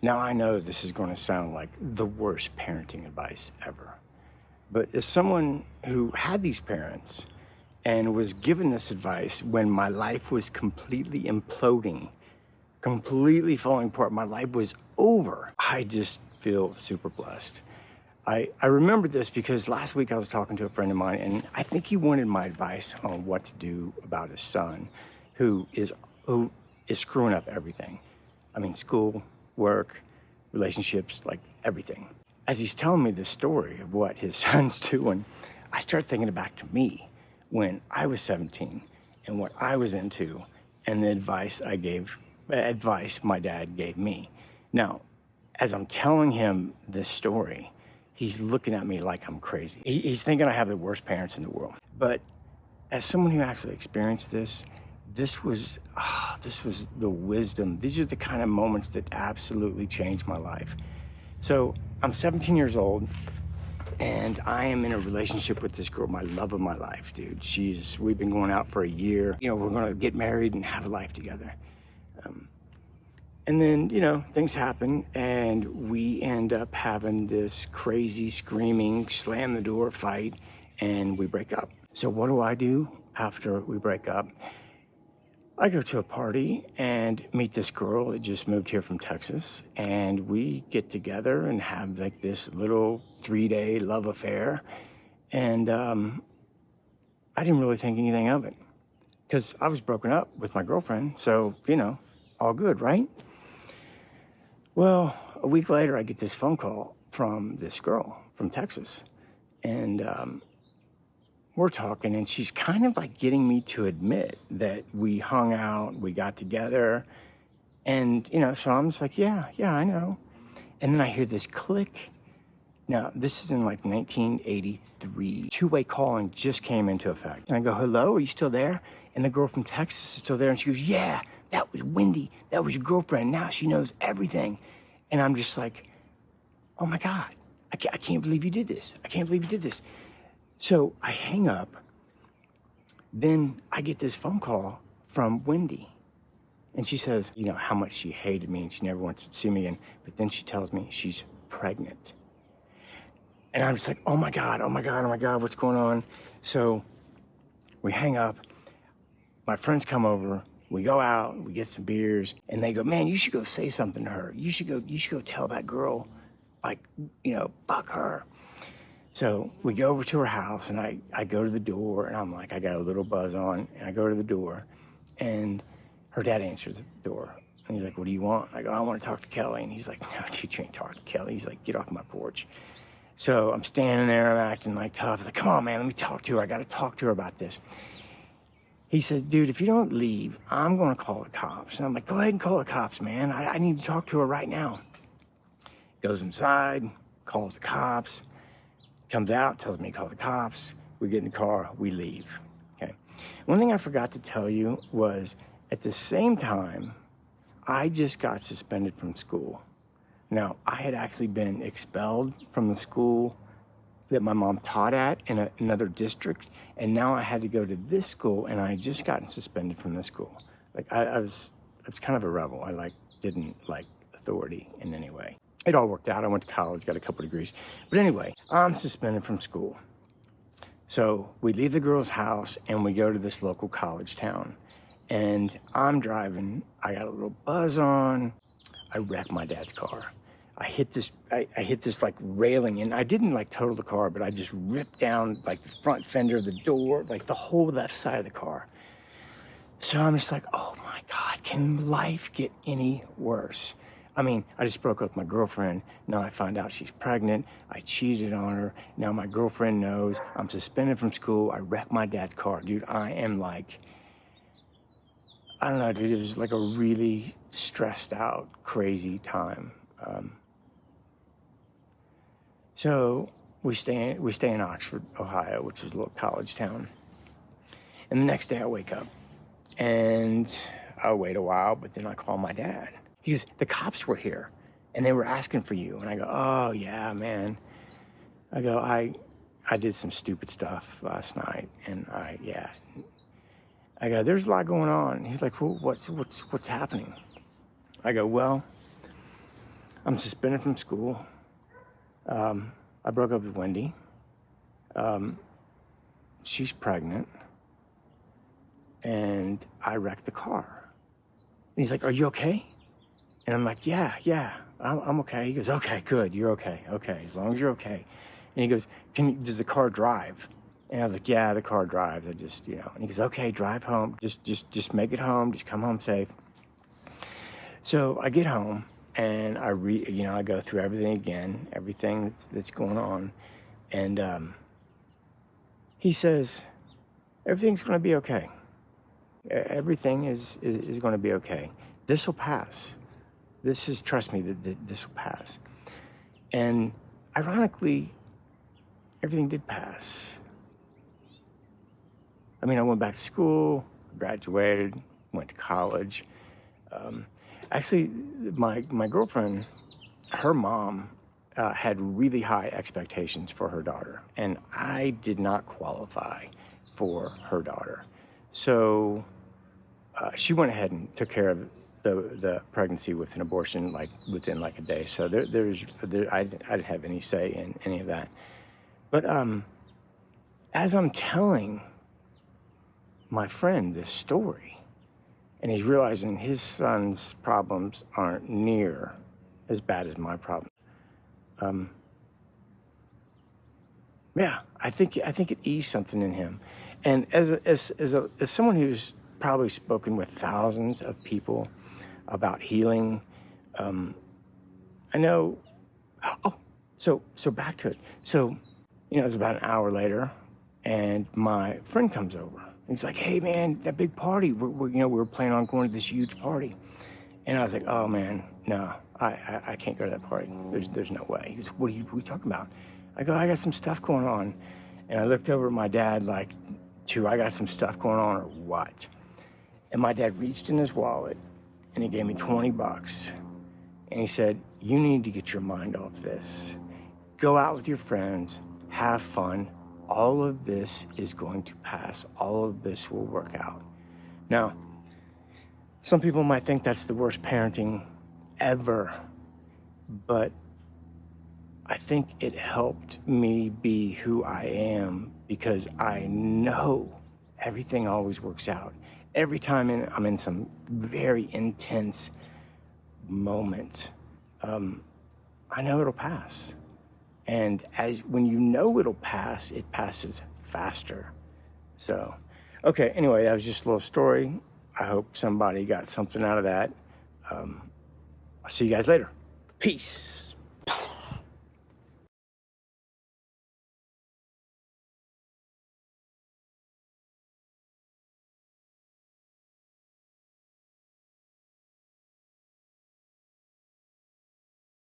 Now, I know this is going to sound like the worst parenting advice ever, but as someone who had these parents and was given this advice when my life was completely imploding, completely falling apart, my life was over, I just feel super blessed. I remember this because last week I was talking to a friend of mine, and I think he wanted my advice on what to do about his son who is screwing up everything. I mean, school, work, relationships, like everything. As he's telling me this story of what his son's doing, I start thinking back to me when I was 17 and what I was into and the advice my dad gave me. Now, as I'm telling him this story, he's looking at me like I'm crazy. He's thinking I have the worst parents in the world. But as someone who actually experienced this was the wisdom. These are the kind of moments that absolutely changed my life. So I'm 17 years old, and I am in a relationship with this girl, my love of my life, dude. We've been going out for a year. We're gonna get married and have a life together. And then, things happen, and we end up having this crazy, screaming, slam the door fight, and we break up. So what do I do after we break up? I go to a party and meet this girl that just moved here from Texas, and we get together and have like this little 3-day love affair. And I didn't really think anything of it because I was broken up with my girlfriend. So, all good, right? Well, a week later, I get this phone call from this girl from Texas, and we're talking, and she's kind of like getting me to admit that we hung out, we got together, and, so I'm just like, yeah, I know. And then I hear this click. Now, this is in like 1983. Two-way calling just came into effect. And I go, hello, are you still there? And the girl from Texas is still there, and she goes, yeah, that was Wendy. That was your girlfriend. Now she knows everything. And I'm just like, oh my God, I can't believe you did this. I can't believe you did this. So I hang up. Then I get this phone call from Wendy. And she says, how much she hated me and she never wants to see me again. But then she tells me she's pregnant. And I'm just like, oh my God, what's going on? So we hang up. My friends come over. We go out, we get some beers, and they go, man, you should go say something to her. You should go tell that girl, fuck her. So we go over to her house, and I go to the door, and I'm like, I got a little buzz on, and I go to the door, and her dad answers the door. And he's like, what do you want? I go, I want to talk to Kelly. And he's like, no, dude, you ain't talking to Kelly. He's like, get off my porch. So I'm standing there, I'm acting like tough. He's like, come on, man, let me talk to her. I got to talk to her about this. He said, dude, if you don't leave, I'm going to call the cops. And I'm like, go ahead and call the cops, man. I need to talk to her right now. Goes inside, calls the cops, comes out, tells me to call the cops. We get in the car, we leave. Okay. One thing I forgot to tell you was at the same time, I just got suspended from school. Now, I had actually been expelled from the school that my mom taught at in another district, and now I had to go to this school, and I had just gotten suspended from this school. Like I was kind of a rebel. I didn't like authority in any way. It all worked out. I went to college, got a couple degrees. But anyway, I'm suspended from school. So we leave the girl's house and we go to this local college town. And I'm driving, I got a little buzz on, I wrecked my dad's car. I hit this like railing, and I didn't like total the car, but I just ripped down like the front fender of the door, like the whole left side of the car. So I'm just like, oh my God, can life get any worse? I mean, I just broke up with my girlfriend. Now I find out she's pregnant. I cheated on her. Now my girlfriend knows. I'm suspended from school. I wrecked my dad's car. Dude, I am like, I don't know, dude. It was like a really stressed out, crazy time. So we stay in Oxford, Ohio, which is a little college town. And the next day I wake up and I wait a while, but then I call my dad. He goes, the cops were here and they were asking for you. And I go, oh yeah, man. I go, I did some stupid stuff last night, and I go, there's a lot going on. He's like, well, what's happening? I go, well, I'm suspended from school. I broke up with Wendy. She's pregnant. And I wrecked the car. And he's like, are you okay? And I'm like, yeah, I'm okay. He goes, okay, good, you're okay, as long as you're okay. And he goes, does the car drive? And I was like, yeah, the car drives. I just, And he goes, okay, drive home. Just make it home. Just come home safe. So I get home and I go through everything again, everything that's going on. And he says, everything's going to be okay. Everything is going to be okay. This will pass. Trust me, that this will pass. And ironically, everything did pass. I mean, I went back to school, graduated, went to college. Actually, my girlfriend, her mom had really high expectations for her daughter, and I did not qualify for her daughter. So she went ahead and took care of the pregnancy with an abortion within a day. So I didn't have any say in any of that. But as I'm telling my friend this story, and he's realizing his son's problems aren't near as bad as my problems. Yeah, I think it eased something in him. And as someone who's probably spoken with thousands of people about healing, I know. Oh, so back to it. So, it's about an hour later, and my friend comes over. He's like, "Hey, man, that big party. We were planning on going to this huge party." And I was like, "Oh man, no, I can't go to that party. There's no way." He goes, "What are you talking about?" I go, "I got some stuff going on." And I looked over at my dad like, I got some stuff going on or what? And my dad reached in his wallet and he gave me $20. And he said, "You need to get your mind off this. Go out with your friends, have fun. All of this is going to pass. All of this will work out." Now, some people might think that's the worst parenting ever, but I think it helped me be who I am because I know everything always works out. Every time I'm in some very intense moment, I know it'll pass. And when you know it'll pass, it passes faster. So, okay, anyway, that was just a little story. I hope somebody got something out of that. I'll see you guys later. Peace.